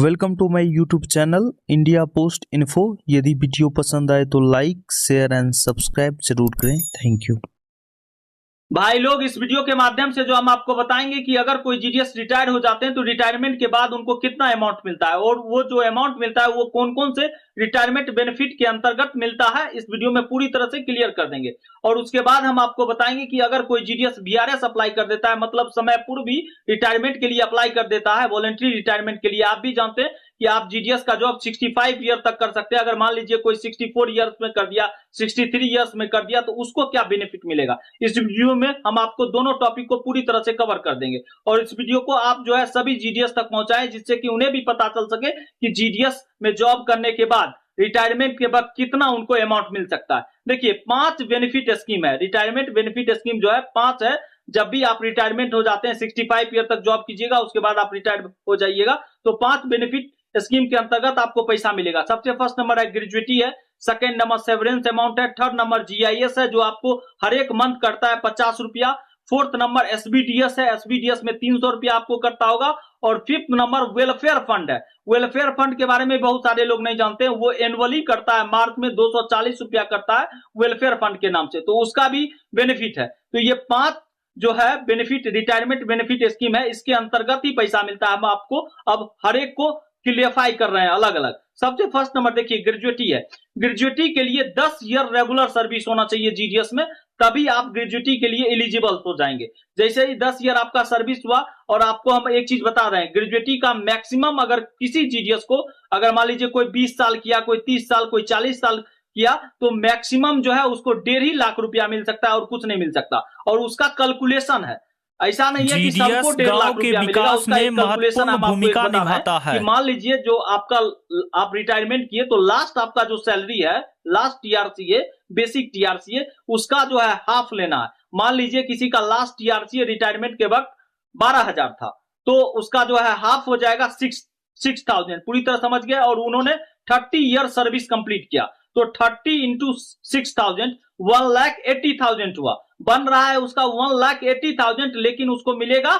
Welcome to my YouTube channel India post info. यदि video पसंद आए तो लाइक शेयर एंड सब्सक्राइब जरूर करें। Thank you. भाई लोग, इस वीडियो के माध्यम से जो हम आपको बताएंगे कि अगर कोई जीडीएस रिटायर हो जाते हैं तो रिटायरमेंट के बाद उनको कितना अमाउंट मिलता है और वो जो अमाउंट मिलता है वो कौन कौन से रिटायरमेंट बेनिफिट के अंतर्गत मिलता है, इस वीडियो में पूरी तरह से क्लियर कर देंगे। और उसके बाद हम आपको बताएंगे कि अगर कोई जीडीएस वीआरएस अप्लाई कर देता है, मतलब समय पूर्व भी रिटायरमेंट के लिए अप्लाई कर देता है, वॉलंटरी रिटायरमेंट के लिए। आप भी जानते हैं कि आप जीडीएस का जॉब 65 ईयर तक कर सकते हैं। अगर मान लीजिए कोई 64 ईयर्स में कर दिया, 63 ईयर्स में कर दिया, तो उसको क्या बेनिफिट मिलेगा, इस वीडियो में हम आपको दोनों टॉपिक को पूरी तरह से कवर कर देंगे। और इस वीडियो को आप जो है सभी जीडीएस तक पहुंचाएं, जिससे कि उन्हें भी पता चल सके कि जीडीएस में जॉब करने के बाद रिटायरमेंट के बाद कितना उनको अमाउंट मिल सकता है। देखिए, 5 बेनिफिट स्कीम है। रिटायरमेंट बेनिफिट स्कीम जो है 5 है। जब भी आप रिटायरमेंट हो जाते हैं, 65 ईयर तक जॉब कीजिएगा, उसके बाद आप रिटायर हो जाइएगा, तो 5 बेनिफिट स्कीम के अंतर्गत आपको पैसा मिलेगा। सबसे फर्स्ट नंबर है ग्रेजुएटी है, सेकंड नंबर सेवरेंस अमाउंट है, थर्ड नंबर जीआईएस है जो आपको हर एक मंथ करता है 50 रुपया, फोर्थ नंबर एसबीडीएस है, एसबीडीएस में 300 रुपया आपको करता होगा, और फिफ्थ नंबर वेलफेयर फंड है। वेलफेयर फंड के बारे में बहुत सारे लोग नहीं जानते हैं, वो एनुअली करता है, मार्च में 240 रुपया करता है वेलफेयर फंड के नाम से, तो उसका भी बेनिफिट है। तो ये 5 जो है बेनिफिट, रिटायरमेंट बेनिफिट स्कीम है, इसके अंतर्गत ही पैसा मिलता है। हम आपको अब हर एक को क्लियरफाई कर रहे हैं अलग अलग। सबसे फर्स्ट नंबर देखिए ग्रेजुएटी है। ग्रेजुएटी के लिए 10 ईयर रेगुलर सर्विस होना चाहिए जीडीएस में, तभी आप ग्रेजुएटी के लिए एलिजिबल हो जाएंगे। जैसे ही 10 ईयर आपका सर्विस हुआ, और आपको हम एक चीज बता रहे हैं, ग्रेजुएटी का मैक्सिमम अगर किसी जीडीएस को, अगर मान लीजिए कोई 20 साल किया, कोई 30 साल, कोई 40 साल किया, तो मैक्सिमम जो है उसको 1.5 लाख रुपया मिल सकता है और कुछ नहीं मिल सकता। और उसका कैलकुलेशन है, ऐसा नहीं है कि सबको 1.5 लाख रुपया मिलेगा। उसका एक कैलकुलेशन हम आपको एक बता रहे हैं कि मान लीजिए जो आपका आप रिटायरमेंट किए, तो लास्ट आपका जो सैलरी है, लास्ट टीआरसी है, बेसिक टीआरसी है, उसका जो है हाफ लेना है। मान लीजिए किसी का लास्ट टीआरसी रिटायरमेंट के वक्त 12,000 था, तो उसका जो है हाफ हो जाएगा 6,000। पूरी तरह समझ गए। और उन्होंने 30 ईयर सर्विस कंप्लीट किया, तो 30 इंटू 6,000 1,80,000 हुआ। बन रहा है उसका 1,80,000, लेकिन उसको मिलेगा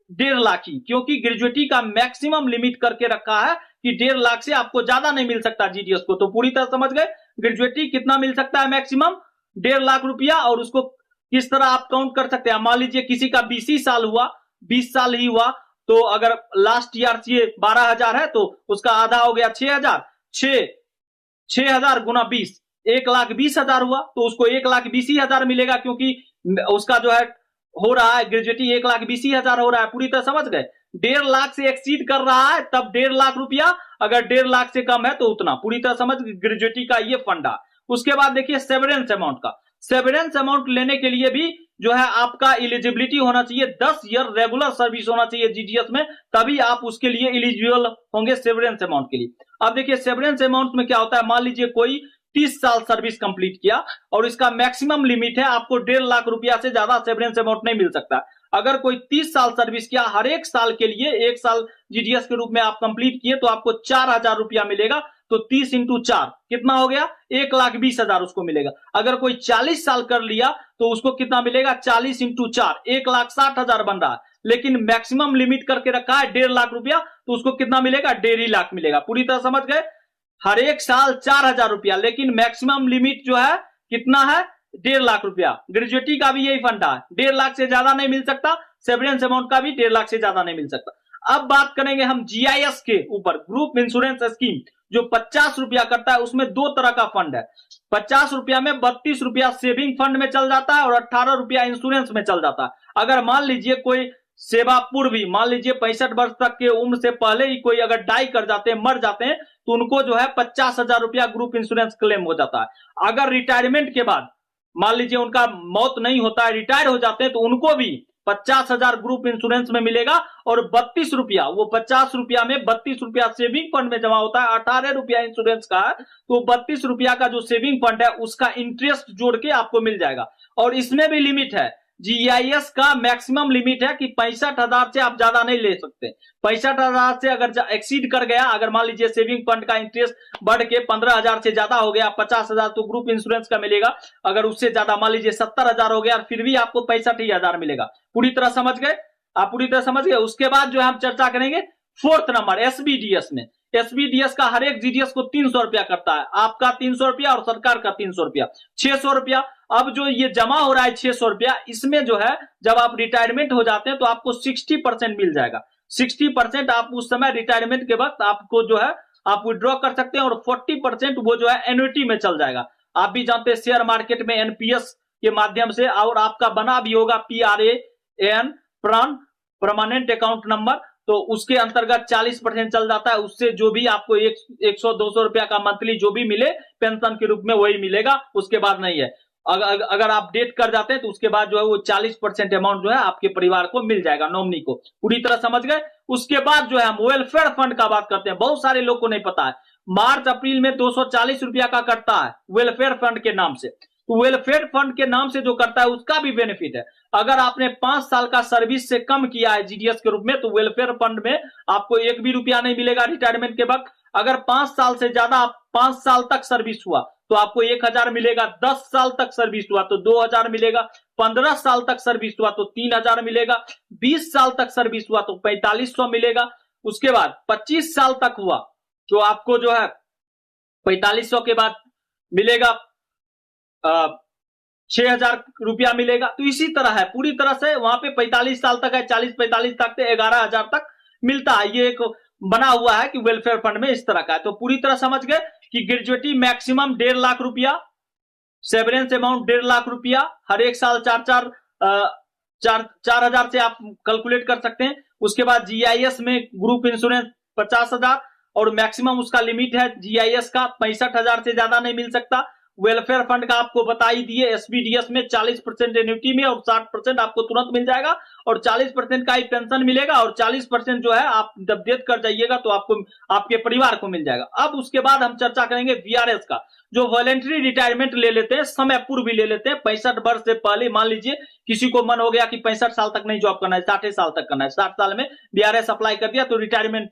1.5 लाख ही, क्योंकि ग्रेजुएटी का मैक्सिमम लिमिट करके रखा है कि 1.5 लाख से आपको ज्यादा नहीं मिल सकता जीडीएस को। तो पूरी तरह समझ गए, ग्रेजुएटी कितना मिल सकता है मैक्सिमम 1.5 लाख रुपया। और उसको किस तरह आप काउंट कर सकते हैं, मान लीजिए किसी का 20 साल हुआ, 20 साल ही हुआ, तो अगर लास्ट ईयर 12,000 है तो उसका आधा हो गया 6,000, 6,000 गुना 20, 1,20,000 हुआ, तो उसको 1,20,000 मिलेगा, क्योंकि उसका जो है हो रहा है ग्रेजुएटी 1,20,000 हो रहा है। पूरी तरह समझ गए। 1.5 लाख से एक्सीड कर रहा है तब 1.5 लाख रुपया, अगर 1.5 लाख से कम है तो उतना। पूरी तरह समझ ग्रेजुएटी का ये फंडा। उसके बाद देखिए सेवरेंस अमाउंट का। सेवरेंस अमाउंट लेने के लिए भी जो है आपका एलिजिबिलिटी होना चाहिए, 10 ईयर रेगुलर सर्विस होना चाहिए जीडीएस में, तभी आप उसके लिए एलिजिबल होंगे सेवरेंस अमाउंट के लिए। अब देखिए सेवरेंस अमाउंट में क्या होता है, मान लीजिए कोई 30 साल सर्विस कंप्लीट किया और इसका मैक्सिमम लिमिट है, आपको 1.5 लाख रुपया से ज्यादा सेवरेंस अमाउंट नहीं मिल सकता। अगर कोई 30 साल सर्विस किया, हर एक साल के लिए 1 साल जीडीएस के रूप में आप कंप्लीट किए, तो आपको 4,000 रुपया मिलेगा। तो 30 इंटू 4 कितना हो गया, 1,20,000 उसको मिलेगा। अगर कोई 40 साल कर लिया तो उसको कितना मिलेगा, 40 इंटू 4 1,60,000 बन रहा है, लेकिन मैक्सिमम लिमिट करके रखा है 1.5 लाख रुपया, तो उसको कितना मिलेगा, 1.5 लाख मिलेगा। पूरी तरह समझ गए। हर एक साल 4,000 रुपया, लेकिन मैक्सिमम लिमिट जो है कितना है, 1.5 लाख रुपया। ग्रेजुएटी का भी यही फंडा है, 1.5 लाख से ज्यादा नहीं मिल सकता। सेवरेंस अमाउंट का भी 1.5 लाख से ज्यादा नहीं मिल सकता। अब बात करेंगे हम जीआईएस के ऊपर, ग्रुप इंश्योरेंस स्कीम, जो 50 रुपया करता है। उसमें 2 तरह का फंड है। 50 रुपया में 32 रुपया सेविंग फंड में चल जाता है और 18 रुपया इंश्योरेंस में चल जाता है। अगर मान लीजिए कोई सेवा पूर्वी, मान लीजिए 65 वर्ष तक के उम्र से पहले ही कोई अगर डाई कर जाते हैं, मर जाते हैं, तो उनको जो है 50,000 रुपया ग्रुप इंश्योरेंस क्लेम हो जाता है। अगर रिटायरमेंट के बाद मान लीजिए उनका मौत नहीं होता है, रिटायर हो जाते हैं, तो उनको भी 50,000 ग्रुप इंश्योरेंस में मिलेगा। और 32 रुपया, वो 50 रुपया में 32 रुपया सेविंग फंड में जमा होता है, 18 रुपया इंश्योरेंस का है, तो 32 रुपया का जो सेविंग फंड है उसका इंटरेस्ट जोड़ के आपको मिल जाएगा। और इसमें भी लिमिट है, जीआईएस का मैक्सिमम लिमिट है कि 65,000 से आप ज्यादा नहीं ले सकते। 65,000 से अगर एक्सीड कर गया, अगर मान लीजिए सेविंग फंड का इंटरेस्ट बढ़ के 15,000 से ज्यादा हो गया, 50,000 तो ग्रुप इंश्योरेंस का मिलेगा। अगर उससे ज्यादा मान लीजिए 70,000 हो गया, फिर भी आपको 65,000 मिलेगा। पूरी तरह समझ गए आप, पूरी तरह समझ गए। उसके बाद जो हम चर्चा करेंगे फोर्थ नंबर एसबीडीएस में, एसबीडीएस का हर एक जीडीएस को 300 रुपया करता है, आपका 300 रुपया और सरकार का 300 रुपया, 600 रुपया। अब जो ये जमा हो रहा है 600 रुपया, इसमें जो है जब आप रिटायरमेंट हो जाते हैं तो आपको 60% मिल जाएगा। 60% आप उस समय रिटायरमेंट के वक्त आपको जो है आप विड्रॉ कर सकते हैं, और 40% वो जो है एन्युटी में चल जाएगा। आप भी जानते हैं शेयर मार्केट में एनपीएस के माध्यम से, और आपका बना भी होगा PRAN प्राण परमानेंट अकाउंट नंबर, तो उसके अंतर्गत 40% चल जाता है। उससे जो भी आपको 100-200 रुपया का मंथली जो भी मिले पेंशन के रूप में वही मिलेगा, उसके बाद नहीं है। अगर आप डेट कर जाते हैं तो उसके बाद जो है वो 40% अमाउंट जो है आपके परिवार को मिल जाएगा, नॉमिनी को। पूरी तरह समझ गए। उसके बाद जो है हम वेलफेयर फंड का बात करते हैं, बहुत सारे लोग को नहीं पता है। मार्च अप्रैल में 240 रुपया का कटता है वेलफेयर फंड के नाम से, तो वेलफेयर फंड के नाम से जो करता है उसका भी बेनिफिट है। अगर आपने 5 साल का सर्विस से कम किया है जीडीएस के रूप में, तो वेलफेयर फंड में आपको 1 भी रुपया नहीं मिलेगा रिटायरमेंट के वक्त। अगर 5 साल से ज्यादा 5 साल तक सर्विस हुआ तो आपको 1000 मिलेगा, 10 साल तक सर्विस हुआ तो 2000 मिलेगा, 15 साल तक सर्विस हुआ तो 3000 मिलेगा, 20 साल तक सर्विस हुआ तो 4500 मिलेगा। उसके बाद 25 साल तक हुआ तो आपको जो है 4500 के बाद मिलेगा 6000 रुपया मिलेगा। तो इसी तरह है पूरी तरह से, वहां पे 45 साल तक है, 40-45 तक से 11000 तक मिलता है। ये एक बना हुआ है कि वेलफेयर फंड में इस तरह का है। तो पूरी तरह समझ गए कि ग्रेजुएटी मैक्सिमम 1.5 लाख रुपया, सेवरेंस अमाउंट 1.5 लाख रुपया, हर एक साल 4000 से आप कैलकुलेट कर सकते हैं। उसके बाद जीआईएस में ग्रुप इंश्योरेंस 50,000, और मैक्सिमम उसका लिमिट है जीआईएस का 65,000 से ज्यादा नहीं मिल सकता। वेलफेयर फंड का आपको बता ही दिए, एसबीडीएस में 40% एन्युटी में और 60% आपको तुरंत मिल जाएगा, और 40% का ही पेंशन मिलेगा, और 40% जो है आप जब डेथ कर जाइएगा तो आपको आपके परिवार को मिल जाएगा। अब उसके बाद हम चर्चा करेंगे वीआरएस का, जो वॉलेंट्री रिटायरमेंट ले लेते हैं, समय पूर्व भी ले लेते हैं। 65 वर्ष से पहले मान लीजिए किसी को मन हो गया कि 65 साल तक नहीं जॉब करना है, 60 साल तक करना है, 60 साल में वीआरएस अप्लाई कर दिया तो रिटायरमेंट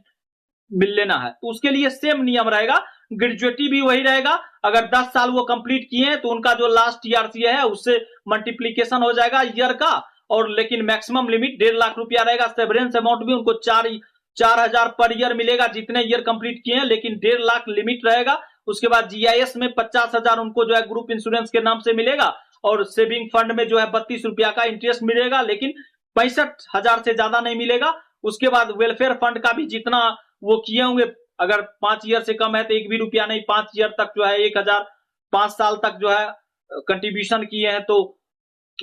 मिल लेना है, तो उसके लिए सेम नियम रहेगा, ग्रेजुएटी भी वही रहेगा। अगर 10 साल वो कंप्लीट किए हैं तो उनका जो लास्ट ईआरसीए है उससे मल्टीप्लीकेशन हो जाएगा ईयर का, और लेकिन मैक्सिमम लिमिट 1.5 लाख रुपया रहेगा। सेवरेंस अमाउंट भी उनको 4000 पर ईयर मिलेगा जितने ईयर कंप्लीट किए हैं, लेकिन 1.5 लाख लिमिट रहेगा। उसके बाद जीआईएस में 50,000 उनको जो है ग्रुप इंश्योरेंस के नाम से मिलेगा, और सेविंग फंड में जो है 32 रुपया का इंटरेस्ट मिलेगा, लेकिन 65,000 से ज्यादा नहीं मिलेगा। उसके बाद वेलफेयर फंड का भी जितना वो किए होंगे, अगर 5 ईयर से कम है तो 1 भी रुपया नहीं, 5 ईयर तक जो है 1000, 5 साल तक जो है कंट्रीब्यूशन किए हैं तो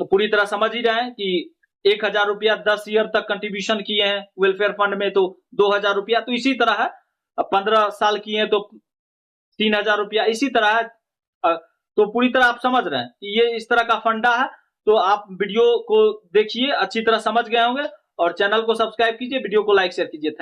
पूरी तरह समझ ही रहे हैं कि 1000 रुपया 10 ईयर तक कंट्रीब्यूशन किए हैं वेलफेयर फंड में तो 2000 रुपया। तो इसी तरह है, 15 साल किए हैं तो 3000 रुपया, इसी तरह है। तो पूरी तरह आप समझ रहे हैं कि ये इस तरह का फंडा है। तो आप वीडियो को देखिए, अच्छी तरह समझ गए होंगे, और चैनल को सब्सक्राइब कीजिए, वीडियो को लाइक शेयर कीजिए। Thank you.